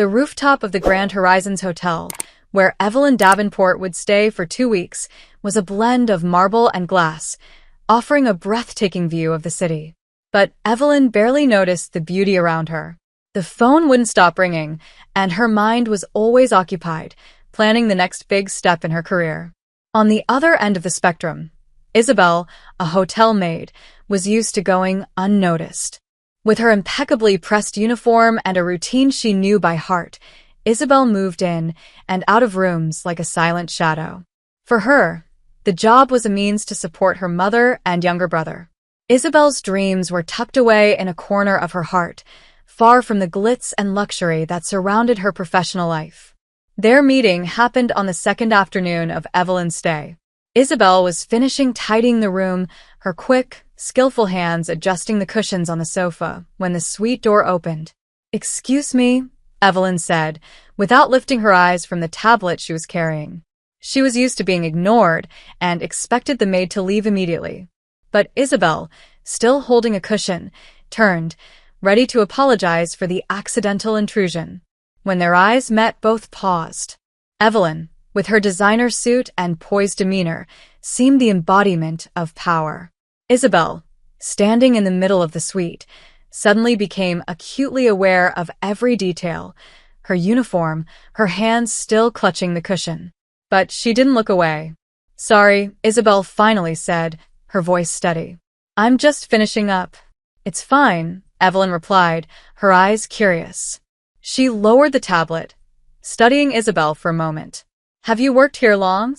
The rooftop of the Grand Horizons Hotel, where Evelyn Davenport would stay for 2 weeks, was a blend of marble and glass, offering a breathtaking view of the city. But Evelyn barely noticed the beauty around her. The phone wouldn't stop ringing, and her mind was always occupied, planning the next big step in her career. On the other end of the spectrum, Isabel, a hotel maid, was used to going unnoticed. With her impeccably pressed uniform and a routine she knew by heart, Isabel moved in and out of rooms like a silent shadow. For her, the job was a means to support her mother and younger brother. Isabel's dreams were tucked away in a corner of her heart, far from the glitz and luxury that surrounded her professional life. Their meeting happened on the second afternoon of Evelyn's stay. Isabel was finishing tidying the room, her quick, skillful hands adjusting the cushions on the sofa, when the suite door opened. "Excuse me," Evelyn said, without lifting her eyes from the tablet she was carrying. She was used to being ignored and expected the maid to leave immediately. But Isabel, still holding a cushion, turned, ready to apologize for the accidental intrusion. When their eyes met, both paused. Evelyn, with her designer suit and poised demeanor, seemed the embodiment of power. Isabel, standing in the middle of the suite, suddenly became acutely aware of every detail, her uniform, her hands still clutching the cushion. But she didn't look away. "Sorry," Isabel finally said, her voice steady. "I'm just finishing up." "It's fine," Evelyn replied, her eyes curious. She lowered the tablet, studying Isabel for a moment. "Have you worked here long?"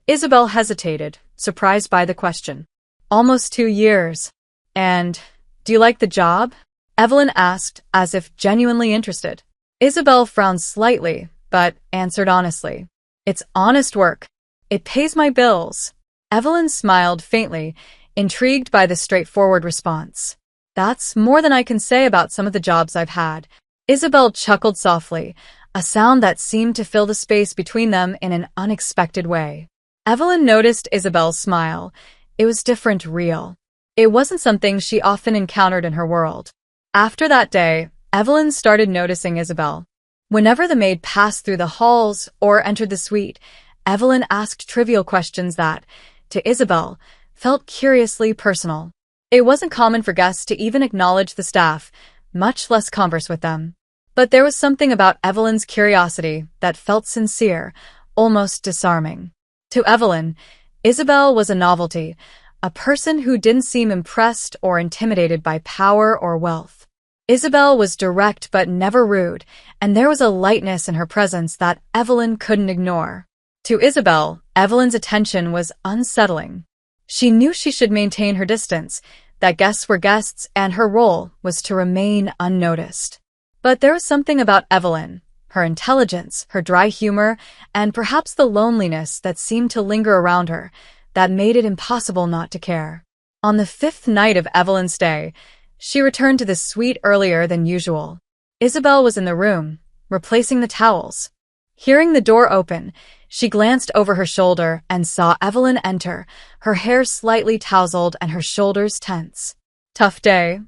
Isabel hesitated, surprised by the question. "Almost 2 years. And do you like the job?" Evelyn asked, as if genuinely interested. Isabel frowned slightly, but answered honestly. "It's honest work. It pays my bills." Evelyn smiled faintly, intrigued by the straightforward response. "That's more than I can say about some of the jobs I've had." Isabel chuckled softly, a sound that seemed to fill the space between them in an unexpected way. Evelyn noticed Isabel's smile. It was different, real. It wasn't something she often encountered in her world. After that day, Evelyn started noticing Isabel. Whenever the maid passed through the halls or entered the suite, Evelyn asked trivial questions that, to Isabel, felt curiously personal. It wasn't common for guests to even acknowledge the staff, much less converse with them. But there was something about Evelyn's curiosity that felt sincere, almost disarming. To Evelyn, Isabel was a novelty, a person who didn't seem impressed or intimidated by power or wealth. Isabel was direct but never rude, and there was a lightness in her presence that Evelyn couldn't ignore. To Isabel, Evelyn's attention was unsettling. She knew she should maintain her distance, that guests were guests and her role was to remain unnoticed. But there was something about Evelyn, her intelligence, her dry humor, and perhaps the loneliness that seemed to linger around her, that made it impossible not to care. On the 5th night of Evelyn's stay, she returned to the suite earlier than usual. Isabel was in the room, replacing the towels. Hearing the door open, she glanced over her shoulder and saw Evelyn enter, her hair slightly tousled and her shoulders tense. "Tough day?"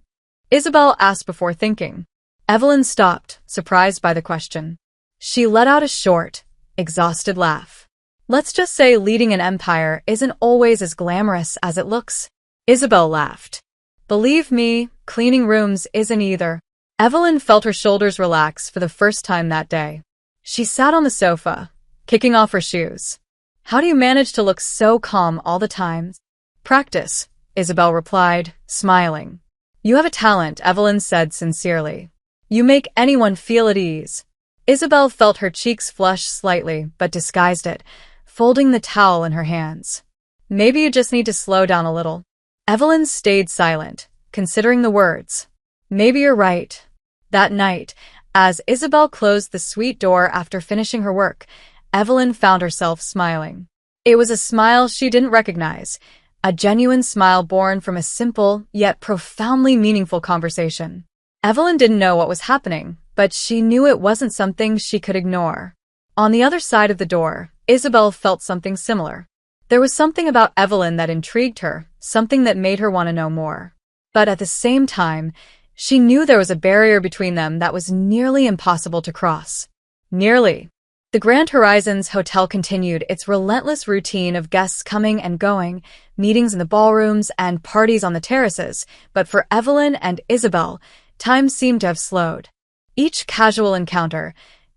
Isabel asked before thinking. Evelyn stopped, surprised by the question. She let out a short, exhausted laugh. "Let's just say leading an empire isn't always as glamorous as it looks." Isabel laughed. "Believe me, cleaning rooms isn't either." Evelyn felt her shoulders relax for the first time that day. She sat on the sofa, kicking off her shoes. "How do you manage to look so calm all the time?" "Practice," Isabel replied, smiling. "You have a talent," Evelyn said sincerely. "You make anyone feel at ease." Isabel felt her cheeks flush slightly, but disguised it, folding the towel in her hands. "Maybe you just need to slow down a little." Evelyn stayed silent, considering the words. "Maybe you're right." That night, as Isabel closed the suite door after finishing her work, Evelyn found herself smiling. It was a smile she didn't recognize, a genuine smile born from a simple yet profoundly meaningful conversation. Evelyn didn't know what was happening, but she knew it wasn't something she could ignore. On the other side of the door, Isabel felt something similar. There was something about Evelyn that intrigued her, something that made her want to know more. But at the same time, She knew there was a barrier between them that was nearly impossible to cross. Nearly. The Grand Horizons Hotel continued its relentless routine of guests coming and going, meetings in the ballrooms, and parties on the terraces, but for Evelyn and Isabel, time seemed to have slowed. Each casual encounter,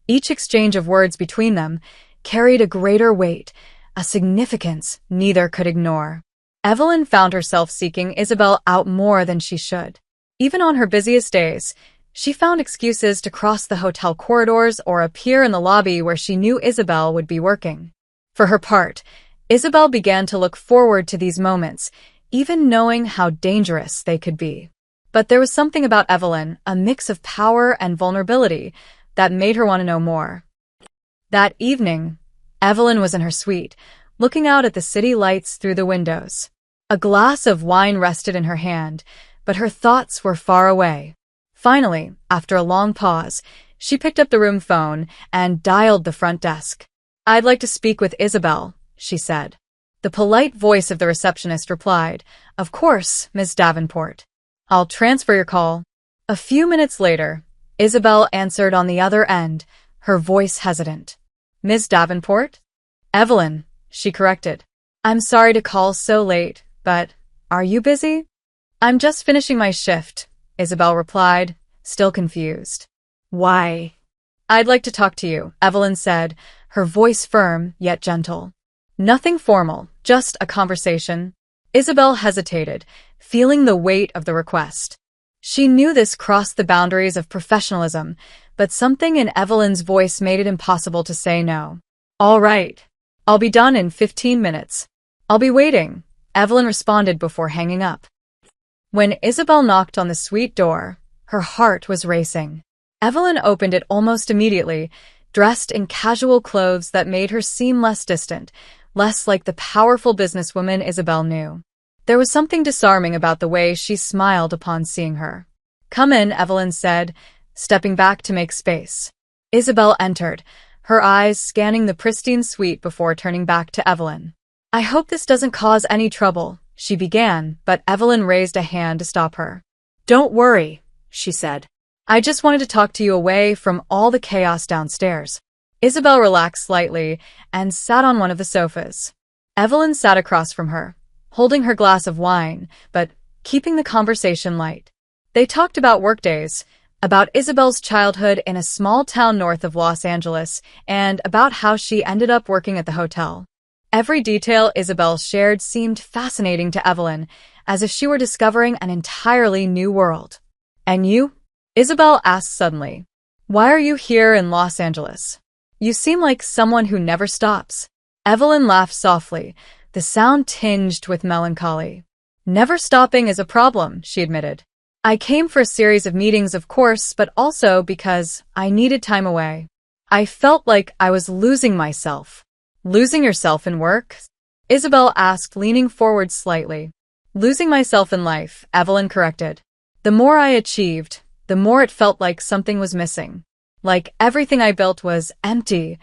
each exchange of words between them, carried a greater weight, a significance neither could ignore. Evelyn found herself seeking Isabel out more than she should. Even on her busiest days, she found excuses to cross the hotel corridors or appear in the lobby where she knew Isabel would be working. For her part, Isabel began to look forward to these moments, even knowing how dangerous they could be. But there was something about Evelyn, a mix of power and vulnerability, that made her want to know more. That evening, Evelyn was in her suite, looking out at the city lights through the windows. A glass of wine rested in her hand, but her thoughts were far away. Finally, after a long pause, she picked up the room phone and dialed the front desk. "I'd like to speak with Isabel," she said. The polite voice of the receptionist replied, "Of course, Miss Davenport. I'll transfer your call." A few minutes later, Isabel answered on the other end, her voice hesitant. "Miss Davenport?" "Evelyn," she corrected. "I'm sorry to call so late, but are you busy?" "I'm just finishing my shift," Isabel replied, still confused. "Why?" "I'd like to talk to you," Evelyn said, her voice firm yet gentle. "Nothing formal, just a conversation." Isabel hesitated, feeling the weight of the request. She knew this crossed the boundaries of professionalism, but something in Evelyn's voice made it impossible to say no. "All right. I'll be done in 15 minutes. I'll be waiting," Evelyn responded before hanging up. When Isabel knocked on the suite door, her heart was racing. Evelyn opened it almost immediately, dressed in casual clothes that made her seem less distant, less like the powerful businesswoman Isabel knew. There was something disarming about the way she smiled upon seeing her. "Come in," Evelyn said, stepping back to make space. Isabel entered, her eyes scanning the pristine suite before turning back to Evelyn. "I hope this doesn't cause any trouble," she began, but Evelyn raised a hand to stop her. "Don't worry," she said. "I just wanted to talk to you away from all the chaos downstairs." Isabel relaxed slightly and sat on one of the sofas. Evelyn sat across from her, holding her glass of wine, but keeping the conversation light. They talked about workdays, about Isabel's childhood in a small town north of Los Angeles, and about how she ended up working at the hotel. Every detail Isabel shared seemed fascinating to Evelyn, as if she were discovering an entirely new world. "And you?" Isabel asked suddenly. "Why are you here in Los Angeles? You seem like someone who never stops." Evelyn laughed softly, the sound tinged with melancholy. "Never stopping is a problem," she admitted. "I came for a series of meetings, of course, but also because I needed time away. I felt like I was losing myself." "Losing yourself in work?" Isabel asked, leaning forward slightly. "Losing myself in life," Evelyn corrected. "The more I achieved, the more it felt like something was missing. Like everything I built was empty."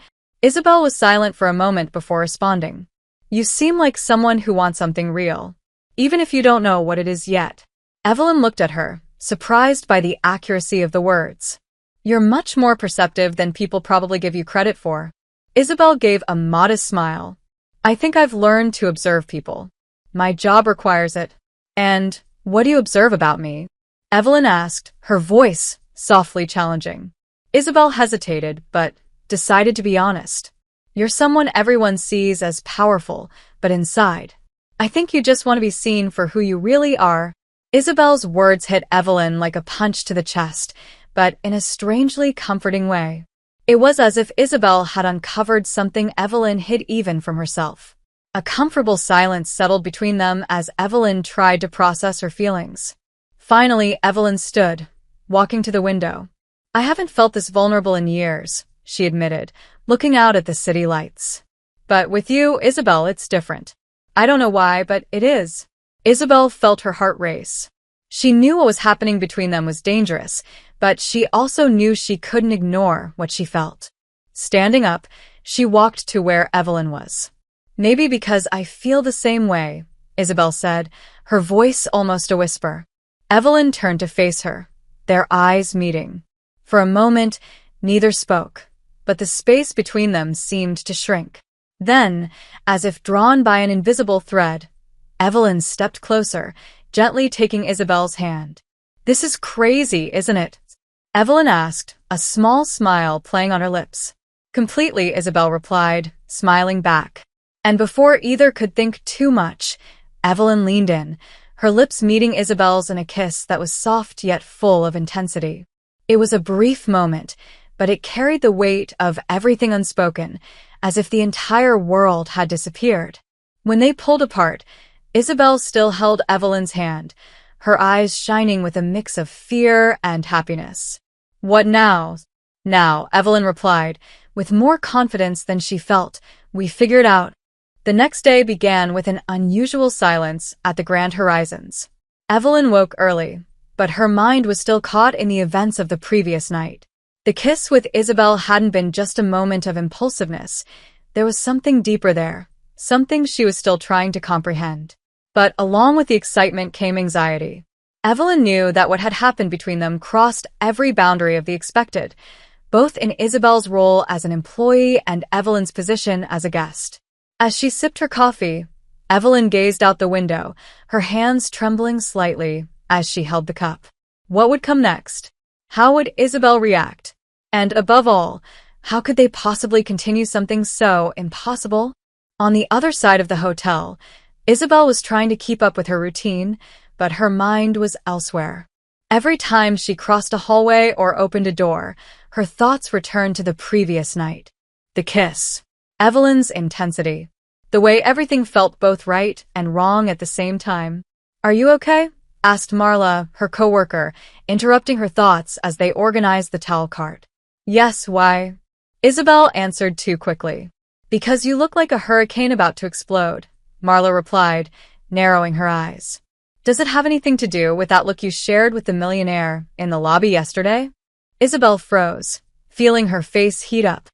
Isabel was silent for a moment before responding. "You seem like someone who wants something real, even if you don't know what it is yet." Evelyn looked at her, surprised by the accuracy of the words. "You're much more perceptive than people probably give you credit for." Isabel gave a modest smile. "I think I've learned to observe people. My job requires it." "And what do you observe about me?" Evelyn asked, her voice softly challenging. Isabel hesitated, but decided to be honest. "You're someone everyone sees as powerful, but inside, I think you just want to be seen for who you really are." Isabel's words hit Evelyn like a punch to the chest, but in a strangely comforting way. It was as if Isabel had uncovered something Evelyn hid even from herself. A comfortable silence settled between them as Evelyn tried to process her feelings. Finally, Evelyn stood, walking to the window. "I haven't felt this vulnerable in years," she admitted, looking out at the city lights. "But with you, Isabel, it's different. I don't know why, but it is." Isabel felt her heart race. She knew what was happening between them was dangerous, but she also knew she couldn't ignore what she felt. Standing up, she walked to where Evelyn was. "Maybe because I feel the same way," Isabel said, her voice almost a whisper. Evelyn turned to face her, their eyes meeting. For a moment, neither spoke, but the space between them seemed to shrink. Then, as if drawn by an invisible thread, Evelyn stepped closer, gently taking Isabel's hand. "This is crazy, isn't it?" Evelyn asked, a small smile playing on her lips. "Completely," Isabel replied, smiling back. And before either could think too much, Evelyn leaned in, her lips meeting Isabel's in a kiss that was soft yet full of intensity. It was a brief moment, but it carried the weight of everything unspoken, as if the entire world had disappeared. When they pulled apart, Isabel still held Evelyn's hand, her eyes shining with a mix of fear and happiness. "What now?" "Now," Evelyn replied, with more confidence than she felt. "We figured out." The next day began with an unusual silence at the Grand Horizons. Evelyn woke early, but her mind was still caught in the events of the previous night. The kiss with Isabel hadn't been just a moment of impulsiveness. There was something deeper there, something she was still trying to comprehend. But along with the excitement came anxiety. Evelyn knew that what had happened between them crossed every boundary of the expected, both in Isabel's role as an employee and Evelyn's position as a guest. As she sipped her coffee, Evelyn gazed out the window, her hands trembling slightly as she held the cup. What would come next? How would Isabel react? And above all, how could they possibly continue something so impossible? On the other side of the hotel, Isabel was trying to keep up with her routine, but her mind was elsewhere. Every time she crossed a hallway or opened a door, her thoughts returned to the previous night. The kiss. Evelyn's intensity. The way everything felt both right and wrong at the same time. "Are you okay?" asked Marla, her coworker, interrupting her thoughts as they organized the towel cart. "Yes, why?" Isabel answered too quickly. "Because you look like a hurricane about to explode," Marla replied, narrowing her eyes. "Does it have anything to do with that look you shared with the millionaire in the lobby yesterday?" Isabel froze, feeling her face heat up.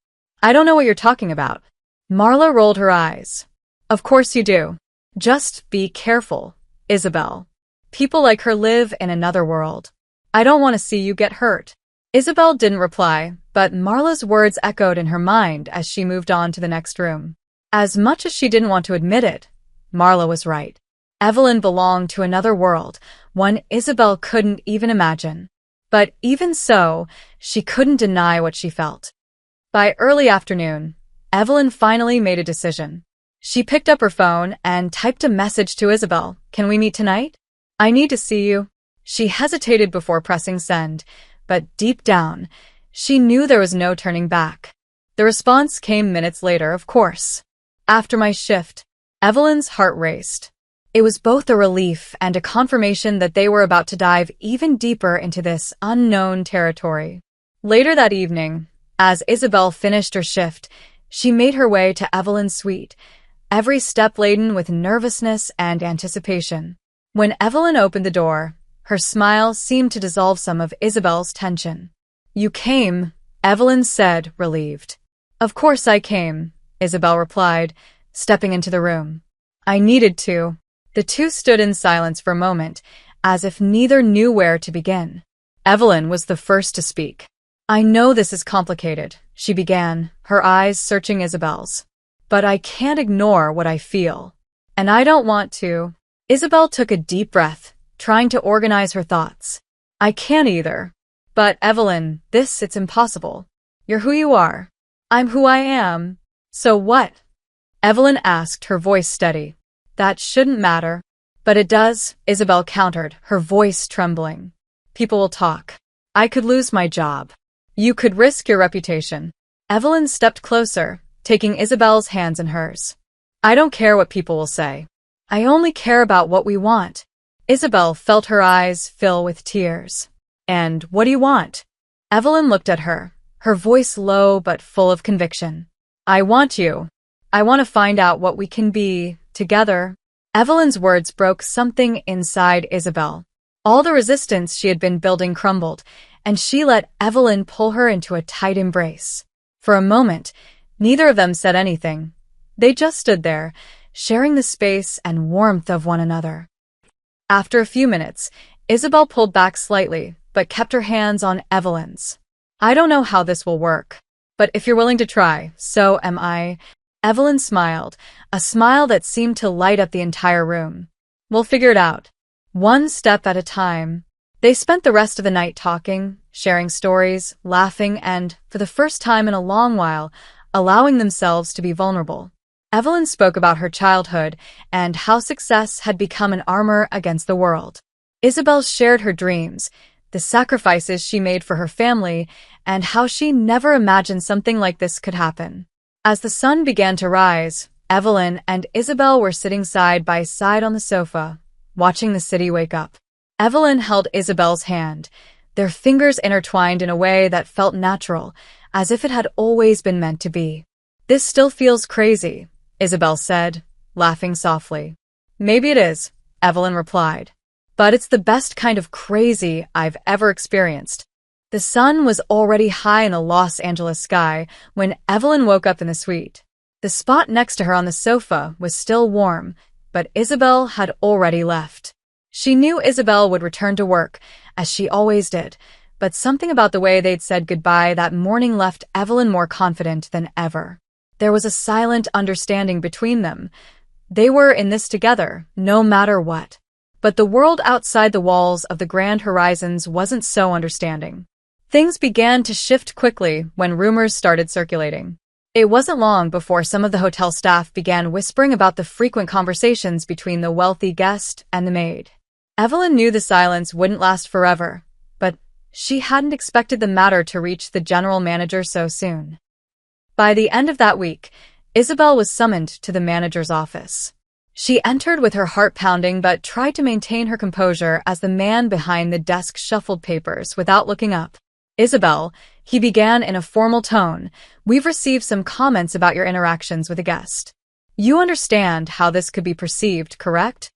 "I don't know what you're talking about." Marla rolled her eyes. "Of course you do. Just be careful, Isabel. People like her live in another world. I don't want to see you get hurt." Isabel didn't reply, but Marla's words echoed in her mind as she moved on to the next room. As much as she didn't want to admit it, Marla was right. Evelyn belonged to another world, one Isabel couldn't even imagine. But even so, she couldn't deny what she felt. By early afternoon, Evelyn finally made a decision. She picked up her phone and typed a message to Isabel. "Can we meet tonight? I need to see you." She hesitated before pressing send, but deep down, she knew there was no turning back. The response came minutes later, of course. "After my shift." Evelyn's heart raced. It was both a relief and a confirmation that they were about to dive even deeper into this unknown territory. Later that evening, as Isabel finished her shift, she made her way to Evelyn's suite, every step laden with nervousness and anticipation. When Evelyn opened the door, her smile seemed to dissolve some of Isabel's tension. "You came," Evelyn said, relieved. "Of course I came," Isabel replied, stepping into the room. "I needed to." The two stood in silence for a moment, as if neither knew where to begin. Evelyn was the first to speak. "I know this is complicated," she began, her eyes searching Isabel's. "But I can't ignore what I feel. And I don't want to." Isabel took a deep breath, trying to organize her thoughts. "I can't either. But Evelyn, it's impossible. You're who you are. I'm who I am. So what?" Evelyn asked, her voice steady. "That shouldn't matter." "But it does," Isabel countered, her voice trembling. "People will talk. I could lose my job. You could risk your reputation." Evelyn stepped closer, taking Isabel's hands in hers. "I don't care what people will say. I only care about what we want." Isabel felt her eyes fill with tears. "And what do you want?" Evelyn looked at her, her voice low but full of conviction. "I want you. I want to find out what we can be, together." Evelyn's words broke something inside Isabel. All the resistance she had been building crumbled, and she let Evelyn pull her into a tight embrace. For a moment, neither of them said anything. They just stood there, sharing the space and warmth of one another. After a few minutes, Isabel pulled back slightly, but kept her hands on Evelyn's. "I don't know how this will work, but if you're willing to try, so am I." Evelyn smiled, a smile that seemed to light up the entire room. "We'll figure it out. One step at a time." They spent the rest of the night talking, sharing stories, laughing, and, for the first time in a long while, allowing themselves to be vulnerable. Evelyn spoke about her childhood and how success had become an armor against the world. Isabel shared her dreams, the sacrifices she made for her family, and how she never imagined something like this could happen. As the sun began to rise, Evelyn and Isabel were sitting side by side on the sofa, watching the city wake up. Evelyn held Isabel's hand, their fingers intertwined in a way that felt natural, as if it had always been meant to be. "This still feels crazy," Isabel said, laughing softly. "Maybe it is," Evelyn replied. "But it's the best kind of crazy I've ever experienced." The sun was already high in the Los Angeles sky when Evelyn woke up in the suite. The spot next to her on the sofa was still warm, but Isabel had already left. She knew Isabel would return to work, as she always did, but something about the way they'd said goodbye that morning left Evelyn more confident than ever. There was a silent understanding between them. They were in this together, no matter what. But the world outside the walls of the Grand Horizons wasn't so understanding. Things began to shift quickly when rumors started circulating. It wasn't long before some of the hotel staff began whispering about the frequent conversations between the wealthy guest and the maid. Evelyn knew the silence wouldn't last forever, but she hadn't expected the matter to reach the general manager so soon. By the end of that week, Isabel was summoned to the manager's office. She entered with her heart pounding but tried to maintain her composure as the man behind the desk shuffled papers without looking up. "Isabel," he began in a formal tone, "we've received some comments about your interactions with a guest. You understand how this could be perceived, correct?"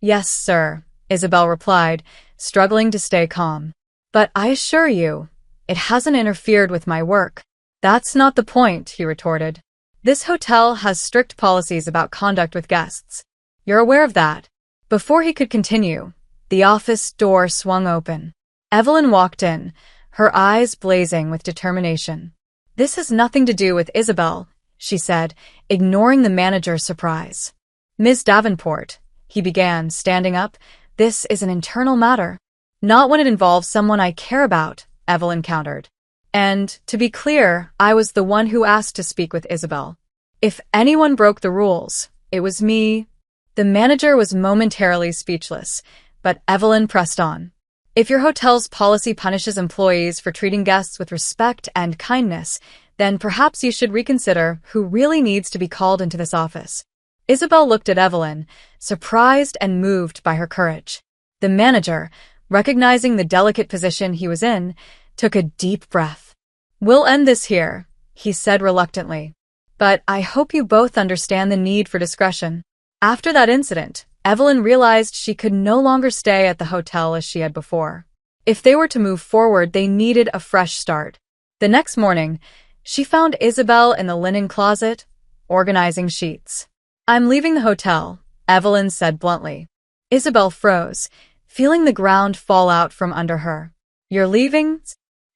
"Yes, sir," Isabel replied, struggling to stay calm. "But I assure you, it hasn't interfered with my work." "That's not the point," he retorted. "This hotel has strict policies about conduct with guests. You're aware of that." Before he could continue, the office door swung open. Evelyn walked in, her eyes blazing with determination. "This has nothing to do with Isabel," she said, ignoring the manager's surprise. "Miss Davenport," he began, standing up, "this is an internal matter." "Not when it involves someone I care about," Evelyn countered. "And, to be clear, I was the one who asked to speak with Isabel. If anyone broke the rules, it was me." The manager was momentarily speechless, but Evelyn pressed on. "If your hotel's policy punishes employees for treating guests with respect and kindness, then perhaps you should reconsider who really needs to be called into this office." Isabel looked at Evelyn, surprised and moved by her courage. The manager, recognizing the delicate position he was in, took a deep breath. "We'll end this here," he said reluctantly. "But I hope you both understand the need for discretion." After that incident, Evelyn realized she could no longer stay at the hotel as she had before. If they were to move forward, they needed a fresh start. The next morning, she found Isabel in the linen closet, organizing sheets. "I'm leaving the hotel," Evelyn said bluntly. Isabel froze, feeling the ground fall out from under her. "You're leaving?"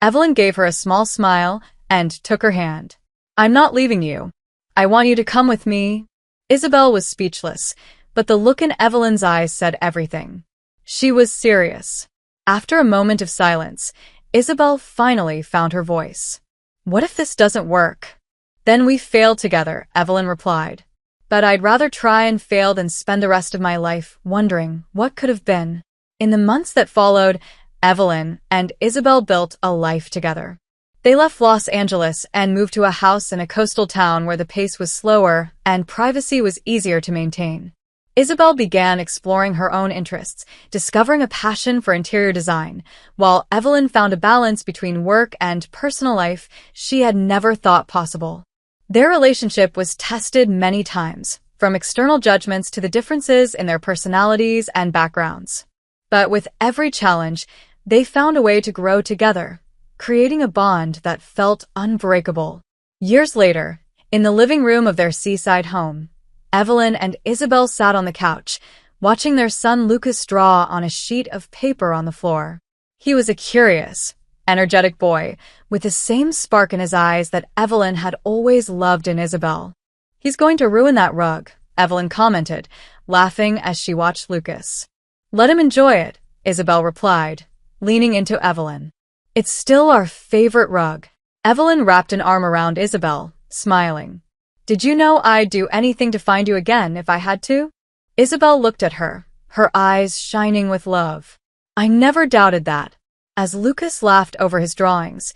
Evelyn gave her a small smile and took her hand. "I'm not leaving you. I want you to come with me." Isabel was speechless, but the look in Evelyn's eyes said everything. She was serious. After a moment of silence, Isabel finally found her voice. "What if this doesn't work?" "Then we fail together," Evelyn replied. "But I'd rather try and fail than spend the rest of my life wondering what could have been." In the months that followed, Evelyn and Isabel built a life together. They left Los Angeles and moved to a house in a coastal town where the pace was slower and privacy was easier to maintain. Isabel began exploring her own interests, discovering a passion for interior design, while Evelyn found a balance between work and personal life she had never thought possible. Their relationship was tested many times, from external judgments to the differences in their personalities and backgrounds. But with every challenge, they found a way to grow together, creating a bond that felt unbreakable. Years later, in the living room of their seaside home, Evelyn and Isabel sat on the couch, watching their son Lucas draw on a sheet of paper on the floor. He was a curious, energetic boy, with the same spark in his eyes that Evelyn had always loved in Isabel. "He's going to ruin that rug," Evelyn commented, laughing as she watched Lucas. "Let him enjoy it," Isabel replied, leaning into Evelyn. "It's still our favorite rug." Evelyn wrapped an arm around Isabel, smiling. "Did you know I'd do anything to find you again if I had to?" Isabel looked at her, her eyes shining with love. "I never doubted that." As Lucas laughed over his drawings,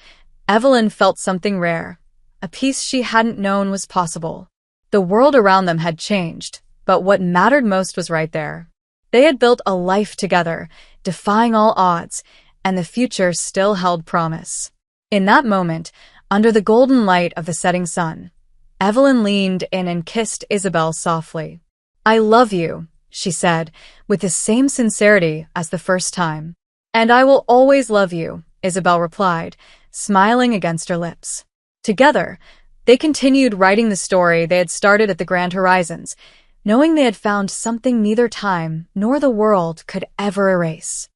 Evelyn felt something rare, a peace she hadn't known was possible. The world around them had changed, but what mattered most was right there. They had built a life together, defying all odds, and the future still held promise. In that moment, under the golden light of the setting sun, Evelyn leaned in and kissed Isabel softly. "I love you," she said, with the same sincerity as the first time. "And I will always love you," Isabel replied, smiling against her lips. Together, they continued writing the story they had started at the Grand Horizons, knowing they had found something neither time nor the world could ever erase.